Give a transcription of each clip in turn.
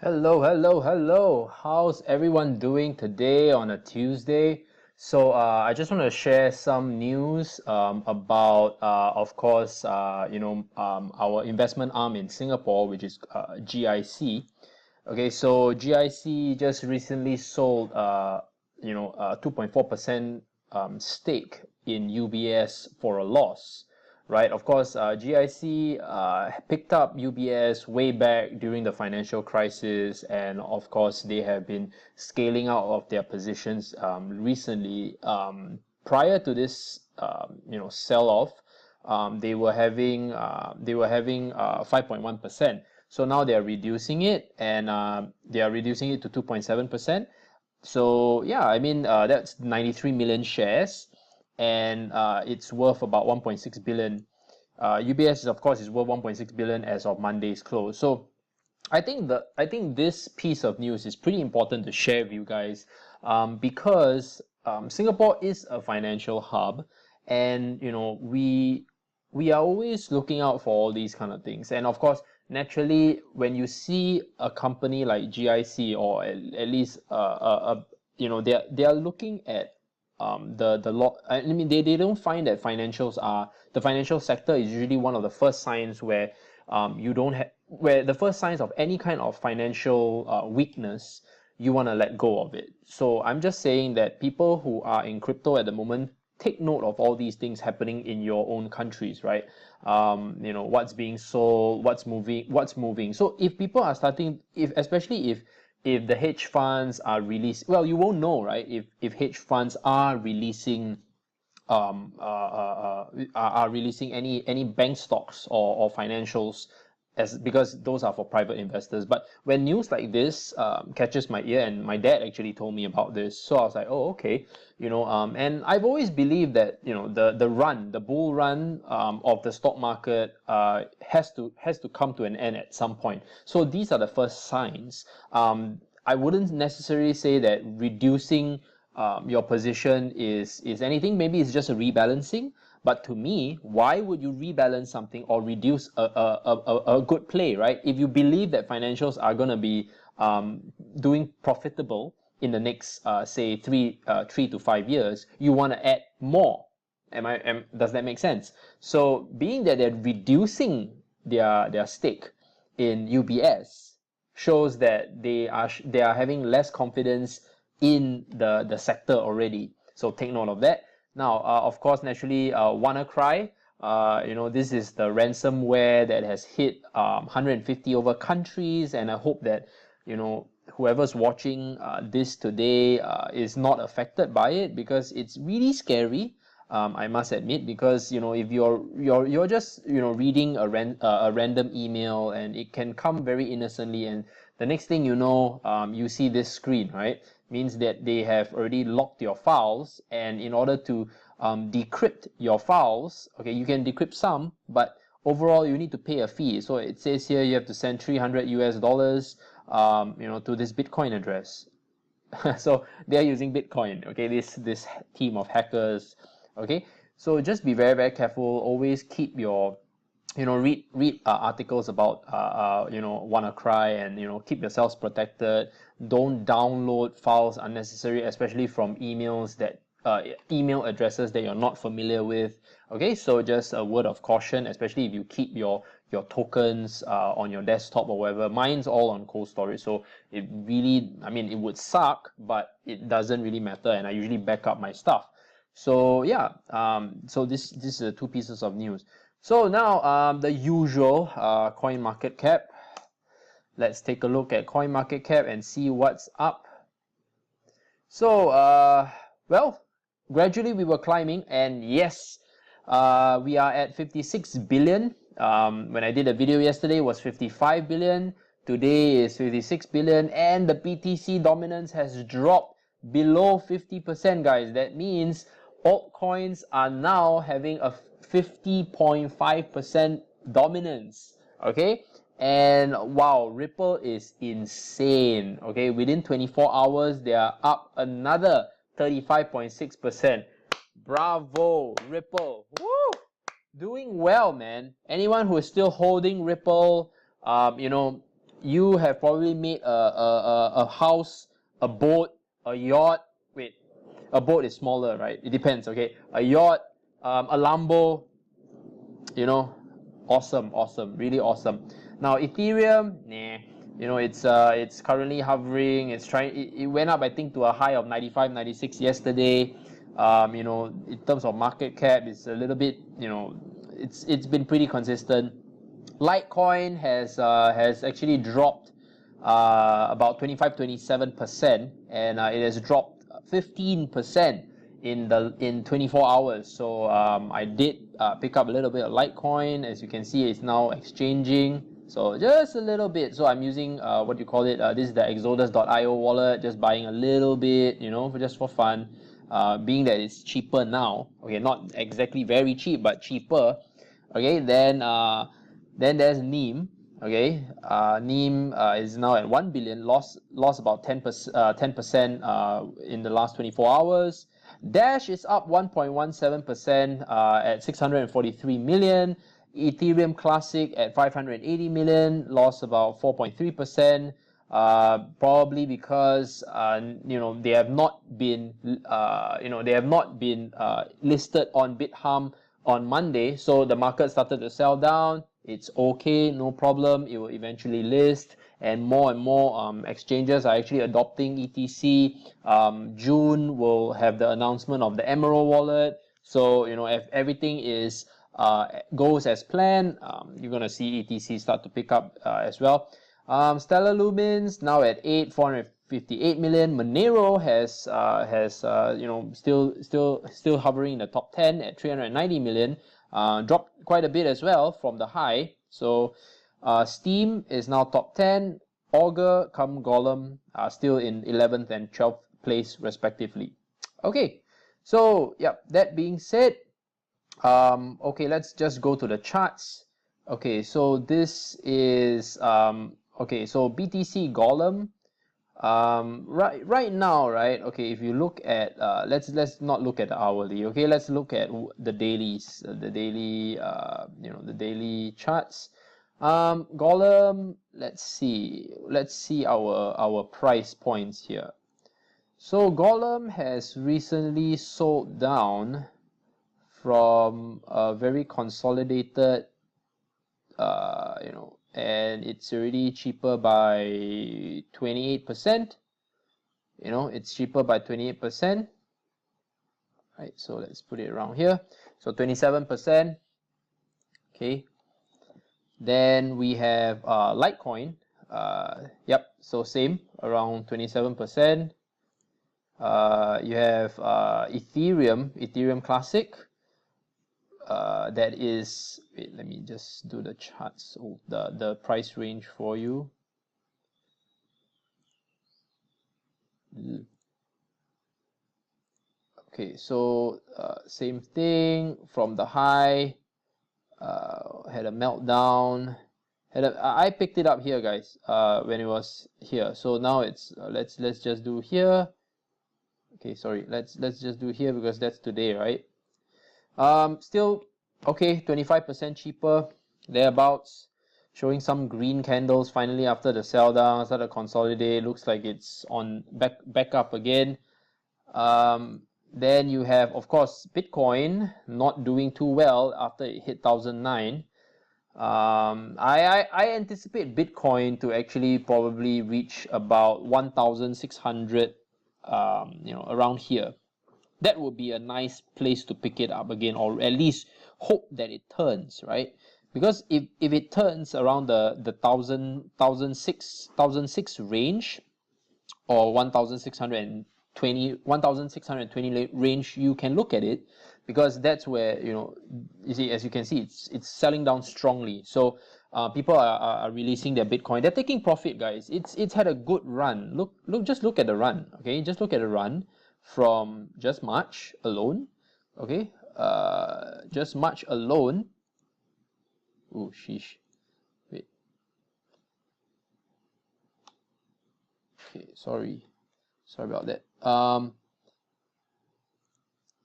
Hello, hello, hello. How's everyone doing today on a Tuesday? I just want to share some news about, of course, our investment arm in Singapore, which is GIC. Okay, so GIC just recently sold, 2.4% stake in UBS for a loss, right? Of course, GIC picked up UBS way back during the financial crisis, and of course, they have been scaling out of their positions recently. Prior to this, sell-off, they were having 5.1%. So now they are reducing it, and they are reducing it to 2.7%. So yeah, I mean that's 93 million shares, and it's worth about 1.6 billion. UBS is, of course, is worth 1.6 billion as of Monday's close. So I think this piece of news is pretty important to share with you guys, because Singapore is a financial hub, and we are always looking out for all these kind of things. And of course, naturally, when you see a company like GIC, or at least they are looking at the law. I mean, they don't find that the financial sector is usually one of the first signs where you don't have where the first signs of any kind of financial weakness, you want to let go of it. So I'm just saying that people who are in crypto at the moment, take note of all these things happening in your own countries, right? What's being sold, what's moving. So if people are starting, especially if the hedge funds are released, well, you won't know, right? If hedge funds are releasing are releasing any bank stocks or financials, because those are for private investors. But when news like this catches my ear, and my dad actually told me about this, so I was like, oh, okay, and I've always believed that the bull run of the stock market has to come to an end at some point. So these are the first signs. I wouldn't necessarily say that reducing your position is anything. Maybe it's just a rebalancing. But to me, why would you rebalance something or reduce a good play, right? If you believe that financials are going to be doing profitable in the next, say, 3 to 5 years, you want to add more. Does that make sense? So being that they're reducing their stake in UBS shows that they are having less confidence in the sector already. So take note of that. Now, of course, naturally, Wannacry, this is the ransomware that has hit 150 over countries, and I hope that, whoever's watching this today is not affected by it, because it's really scary. I must admit, because if you're just reading a random email, and it can come very innocently, and the next thing you know, you see this screen, right? Means that they have already locked your files, and in order to decrypt your files, okay, you can decrypt some, but overall you need to pay a fee. So it says here you have to send $300 to this Bitcoin address. So they are using Bitcoin, okay, this team of hackers. Okay, so just be very, very careful. Always keep your read articles about Wannacry, and keep yourselves protected. Don't download files unnecessary, especially from email addresses that you're not familiar with. Okay, so just a word of caution, especially if you keep your tokens on your desktop or whatever. Mine's all on cold storage, so it really, it would suck, but it doesn't really matter, and I usually back up my stuff. So yeah, so this is the two pieces of news. So now the usual coin market cap. Let's take a look at coin market cap and see what's up. So well, gradually we were climbing, and yes, we are at 56 billion. When I did a video yesterday, it was 55 billion. Today is 56 billion, and the BTC dominance has dropped below 50%, guys. That means altcoins are now having a 50.5% dominance. Okay, and wow, Ripple is insane. Okay, within 24 hours they are up another 35.6%. Bravo, Ripple. Woo! Doing well, man. Anyone who is still holding Ripple, you have probably made a house, a boat, a yacht. Wait, a boat is smaller, right? It depends, okay? A yacht, a Lambo, you know, awesome, really awesome. Now Ethereum, nah, you know, it's currently hovering. It went up, I think, to a high of 95, 96 yesterday. You know, in terms of market cap, it's a little bit, you know, it's been pretty consistent. Litecoin has actually dropped about 25-27%, and it has dropped 15% in 24 hours. So I did pick up a little bit of Litecoin. As you can see, it's now exchanging. So just a little bit. So I'm using what you call it. This is the Exodus.io wallet. Just buying a little bit, you know, just for fun. Being that it's cheaper now. Okay, not exactly very cheap, but cheaper. Okay, then there's Neem. Okay, Neem is now at 1 billion, lost about 10% in the last 24 hours. Dash is up 1.17% at 643 million. Ethereum Classic at 580 million, lost about 4.3%. Probably because you know, they have not been listed on BitHum on Monday, so the market started to sell down. It's okay, no problem. It will eventually list, and more exchanges are actually adopting ETC. June will have the announcement of the Emerald wallet. So, you know, if everything is goes as planned, you're gonna see ETC start to pick up as well. Stellar Lumens now at 458 million. Monero has you know, still hovering in the top 10 at 390 million. Dropped quite a bit as well from the high. So Steam is now top 10. Augur, Golem are still in 11th and 12th place respectively. Okay, so yeah, that being said, okay, let's just go to the charts. Okay, so this is okay, so BTC Golem, right now, right? Okay, if you look at let's not look at the hourly. Okay, let's look at the dailies, the daily you know, the daily charts. Golem, let's see our price points here. So Golem has recently sold down from a very consolidated you know, and it's already cheaper by 28%. You know, it's cheaper by 28%. Right, so let's put it around here. So 27%. Okay. Then we have Litecoin. Yep, so same, around 27%. You have Ethereum Classic. That is, wait, let me just do the charts, the price range for you. Okay, so same thing from the high, had a meltdown. I picked it up here, guys, when it was here. So now it's let's just do here. Okay, sorry, let's just do here because that's today, right? Still okay, 25% cheaper, thereabouts. Showing some green candles finally after the sell down, started to consolidate. Looks like it's on back up again. Then you have, of course, Bitcoin not doing too well after it hit 1,009. I anticipate Bitcoin to actually probably reach about 1,600, you know, around here. That would be a nice place to pick it up again, or at least hope that it turns, right? Because if it turns around the 1,600 range, or 1,620 range, you can look at it, because that's where, you know, you see, as you can see, it's selling down strongly. So people are releasing their Bitcoin. They're taking profit, guys. It's had a good run. Just look at the run. Okay, just look at the run from just March alone. Okay, just March alone. Oh, sheesh. Wait. Okay, sorry about that.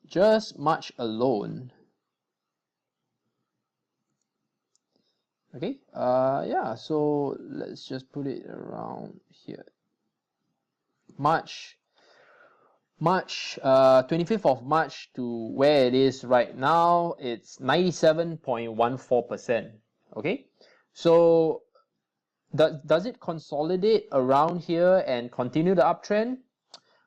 Just March alone, Okay, yeah, so let's just put it around here. March 25th of March to where it is right now, it's 97.14%. Okay, so does it consolidate around here and continue the uptrend?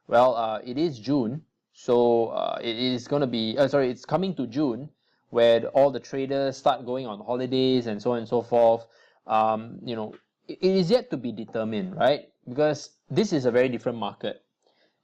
Well, it is June, so it is going to be, it's coming to June, where all the traders start going on holidays and so on and so forth. It is yet to be determined, right? Because this is a very different market.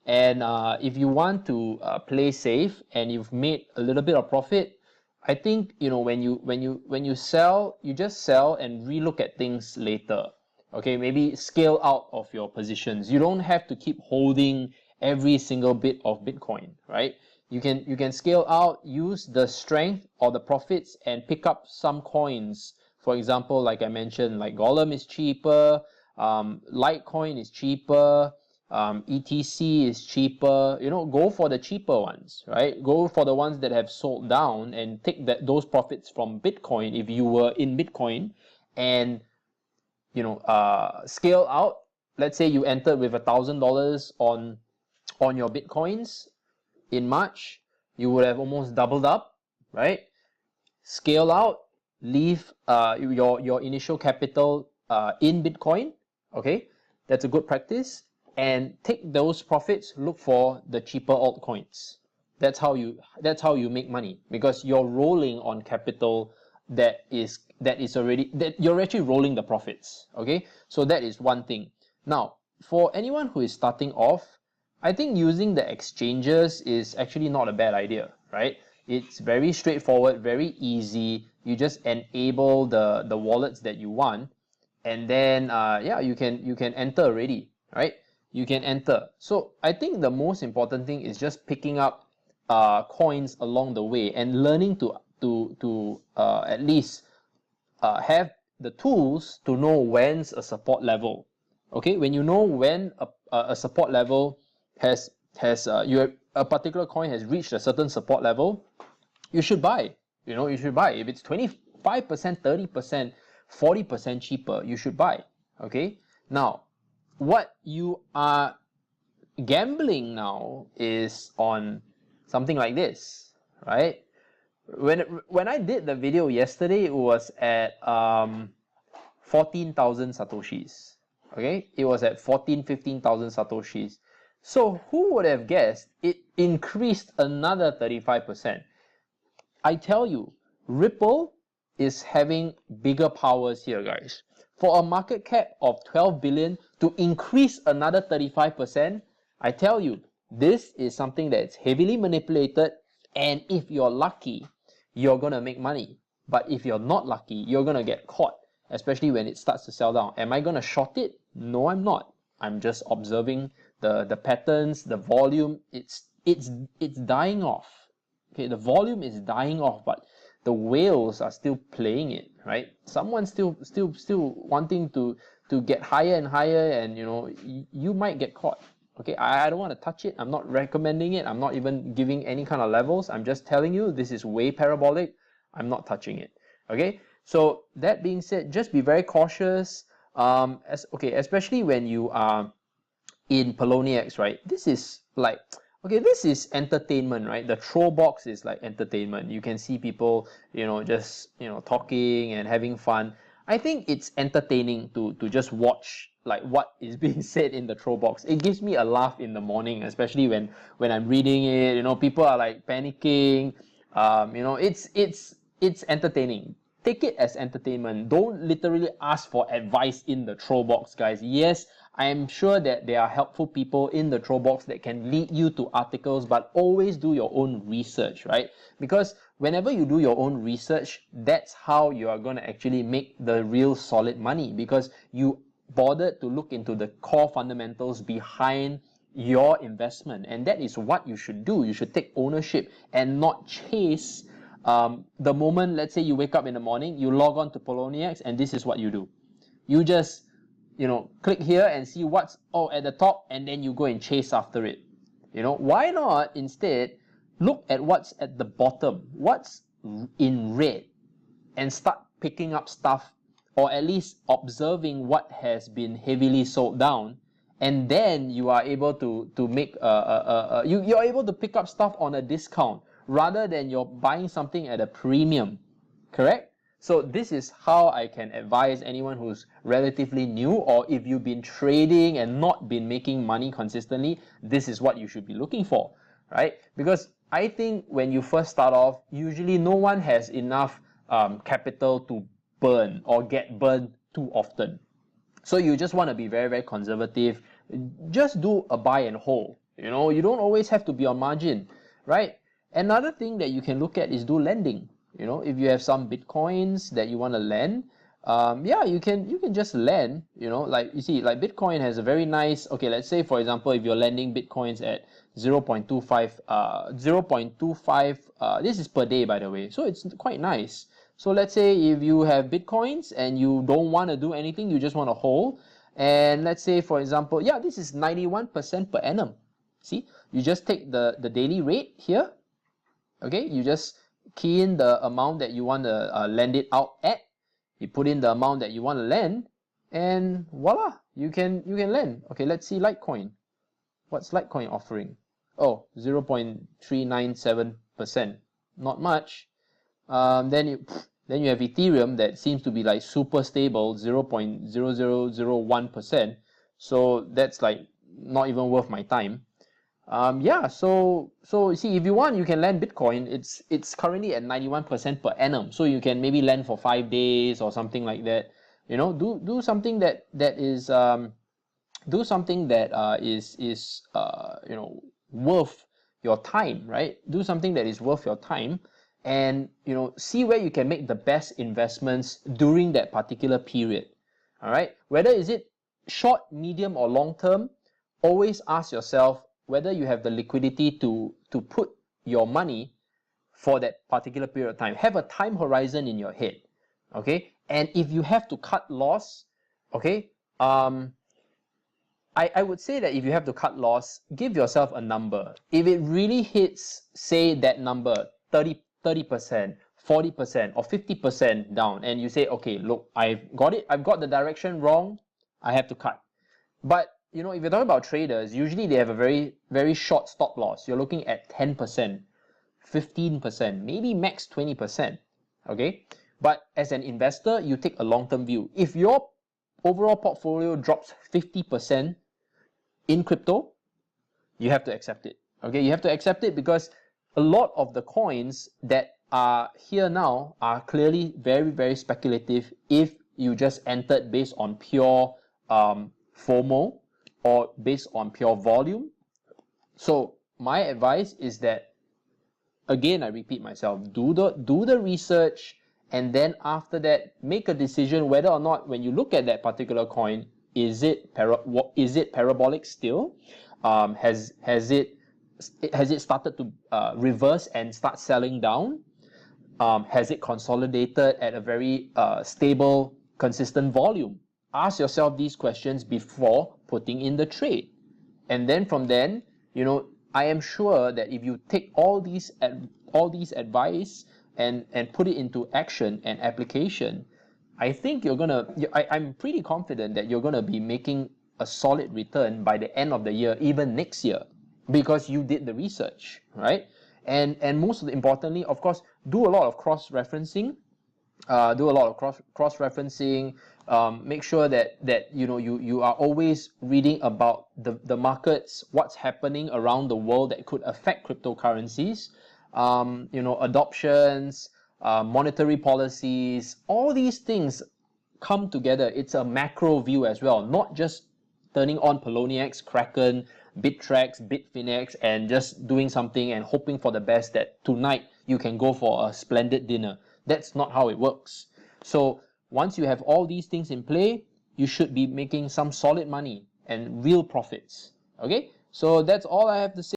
And if you want to play safe and you've made a little bit of profit, I think when you sell, you just sell and relook at things later. Okay, maybe scale out of your positions. You don't have to keep holding every single bit of Bitcoin, right? You can scale out, use the strength or the profits and pick up some coins. For example, like I mentioned, like Golem is cheaper, Litecoin is cheaper, etc is cheaper. Go for the cheaper ones, right? Go for the ones that have sold down and take those profits from Bitcoin if you were in Bitcoin, and scale out. Let's say you entered with $1,000 on your Bitcoins in March, you would have almost doubled up, right? Scale out, leave your initial capital in Bitcoin. Okay, that's a good practice. And take those profits, look for the cheaper altcoins. That's how you make money, because you're rolling on capital that is already, that you're actually rolling the profits. Okay, so that is one thing. Now, for anyone who is starting off, I think using the exchanges is actually not a bad idea, right? It's very straightforward, very easy. You just enable the wallets that you want, and then yeah, you can enter already, right? You can enter. So I think the most important thing is just picking up coins along the way and learning to at least have the tools to know when's a support level. Okay, when you know when a support level has a particular coin has reached a certain support level, you should buy. You should buy. If it's 25%, 30%, 40% cheaper, you should buy. Okay, now what you are gambling now is on something like this, right? When I did the video yesterday, it was at 14,000 satoshis. Okay, it was at 15,000 satoshis. So who would have guessed it increased another 35%? I tell you, Ripple is having bigger powers here, guys. For a market cap of 12 billion to increase another 35%, I tell you, this is something that's heavily manipulated, and if you're lucky, you're gonna make money. But if you're not lucky, you're gonna get caught, especially when it starts to sell down. Am I gonna short it? No, I'm not. I'm just observing the patterns, the volume. It's dying off. Okay, the volume is dying off, but the whales are still playing it, right? Someone's still wanting to get higher and higher, and you might get caught. Okay, I don't want to touch it. I'm not recommending it. I'm not even giving any kind of levels. I'm just telling you this is way parabolic. I'm not touching it. Okay, so that being said, just be very cautious. Especially when you are in Poloniex, right? This is like, okay, this is entertainment, right? The troll box is like entertainment. You can see people, just talking and having fun. I think it's entertaining to just watch like what is being said in the troll box. It gives me a laugh in the morning, especially when I'm reading it. People are like panicking. It's entertaining. Take it as entertainment. Don't literally ask for advice in the troll box, guys. Yes, I am sure that there are helpful people in the troll box that can lead you to articles, but always do your own research, right? Because whenever you do your own research, that's how you are going to actually make the real solid money, because you bothered to look into the core fundamentals behind your investment. And that is what you should do. You should take ownership and not chase the moment. Let's say you wake up in the morning, you log on to Poloniex, and this is what you do. You just click here and see what's at the top, and then you go and chase after it. Why not instead look at what's at the bottom, what's in red, and start picking up stuff or at least observing what has been heavily sold down, and then you are able to make you're able to pick up stuff on a discount rather than you're buying something at a premium, correct? So this is how I can advise anyone who's relatively new, or if you've been trading and not been making money consistently, this is what you should be looking for, right? Because I think when you first start off, usually no one has enough capital to burn or get burned too often. So you just want to be very, very conservative. Just do a buy and hold. You know, you don't always have to be on margin, right? Another thing that you can look at is do lending. You know, if you have some Bitcoins that you want to lend, yeah, you can just lend. You know, like you see, like Bitcoin has a very nice. Okay, let's say for example, if you're lending Bitcoins at 0.25, this is per day, by the way, so it's quite nice. So let's say if you have Bitcoins and you don't want to do anything, you just want to hold. And let's say, for example, yeah, this is 91% per annum. See, you just take the daily rate here. Okay, you just key in the amount that you want to lend it out at. You put in the amount that you want to lend, and voila, you can lend. Okay, let's see Litecoin. What's Litecoin offering? Oh, 0.397%. Not much. Then you have Ethereum that seems to be like super stable, 0.0001%. So that's like not even worth my time. Yeah, so you see, if you want, you can lend Bitcoin. It's currently at 91% per annum. So you can maybe lend for 5 days or something like that. You know, do something that is do something that is you know, worth your time, right? Do something that is worth your time, and you know, see where you can make the best investments during that particular period. All right, whether is it short, medium, or long term, always ask yourself whether you have the liquidity to put your money for that particular period of time. Have a time horizon in your head, okay? And if you have to cut loss, okay, I would say that if you have to cut loss, give yourself a number. If it really hits, say, that number, 30%, 40%, or 50% down, and you say, okay, look, I've got the direction wrong, I have to cut. But you know, if you're talking about traders, usually they have a very, very short stop loss. You're looking at 10%, 15%, maybe max 20%, okay? But as an investor, you take a long-term view. If your overall portfolio drops 50% in crypto, you have to accept it, okay? You have to accept it because a lot of the coins that are here now are clearly very, very speculative if you just entered based on pure FOMO or based on pure volume. So my advice is that, again, I repeat myself, do the research, and then after that, make a decision whether or not, when you look at that particular coin, is it parabolic still? Has it started to reverse and start selling down? Has it consolidated at a very stable, consistent volume? Ask yourself these questions before putting in the trade. And then from then, you know, I am sure that if you take all these advice and put it into action and application, I think I'm pretty confident that you're gonna be making a solid return by the end of the year, even next year, because you did the research, right? And most importantly, of course, do a lot of cross-referencing. Make sure that you know, you are always reading about the markets, what's happening around the world that could affect cryptocurrencies, you know, adoptions, monetary policies. All these things come together. It's a macro view as well, not just turning on Poloniex, Kraken, Bittrex, Bitfinex, and just doing something and hoping for the best that tonight you can go for a splendid dinner. That's not how it works. So once you have all these things in play, you should be making some solid money and real profits. Okay, so that's all I have to say.